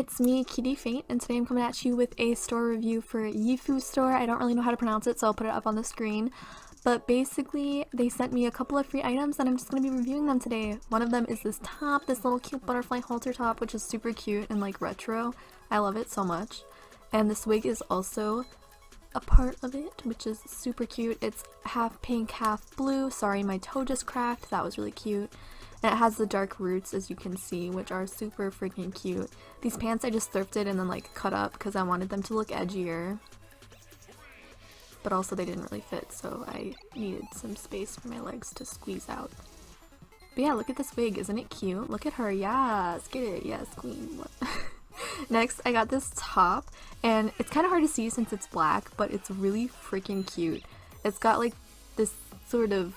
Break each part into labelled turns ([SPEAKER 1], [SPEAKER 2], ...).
[SPEAKER 1] it's me, Kitty Faint, and today I'm coming at you with a store review for Yifu Store. I don't really know how to pronounce it, so I'll put it up on the screen. But basically, they sent me a couple of free items, and I'm just going to be reviewing them today. One of them is this top, this little cute butterfly halter top, which is super cute and like retro. I love it so much. And this wig is also a part of it, which is super cute. It's half pink, half blue. Sorry, my toe just cracked. That was really cute. And it has the dark roots, as you can see, which are super freaking cute. These pants I just thrifted and then like cut up because I wanted them to look edgier. But also they didn't really fit, so I needed some space for my legs to squeeze out. But yeah, look at this wig. Isn't it cute? Look at her. Yes, get it. Yes, queen. Next, I got this top, and it's kind of hard to see since it's black, but it's really freaking cute. It's got like this sort of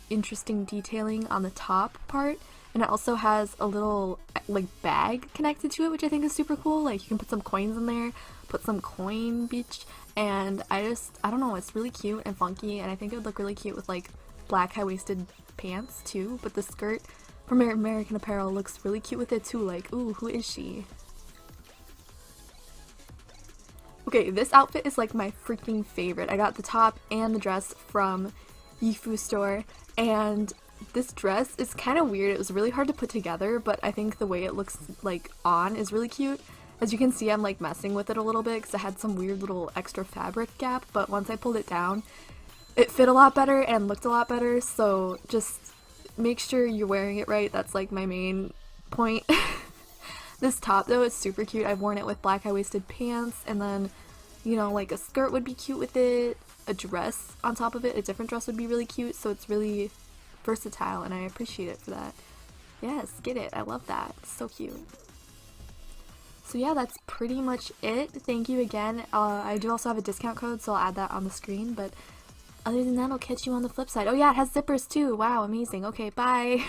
[SPEAKER 1] interesting detailing on the top part, and it also has a little like bag connected to it, which I think is super cool. Like you can put some coins in there, put some coin beach, and I don't know, it's really cute and funky, and I think it would look really cute with like black high-waisted pants too. But the skirt from American Apparel looks really cute with it too. Like, ooh, who is she? Okay, this outfit is like my freaking favorite. I got the top and the dress from Yifu Store, and this dress is kind of weird. It was really hard to put together, but I think the way it looks like on is really cute. As you can see, I'm like messing with it a little bit because it had some weird little extra fabric gap, but once I pulled it down, it fit a lot better and looked a lot better, so just make sure you're wearing it right. That's like my main point. This top though is super cute. I've worn it with black high-waisted pants, and then, you know, like a skirt would be cute with it. A dress on top of it, a different dress would be really cute, so it's really versatile and I appreciate it for that. Yes, get it. I love that. It's so cute. So yeah, that's pretty much it. Thank you again. I do also have a discount code, so I'll add that on the screen, but other than that, I'll catch you on the flip side. Oh yeah, it has zippers too. Wow, amazing. Okay, bye.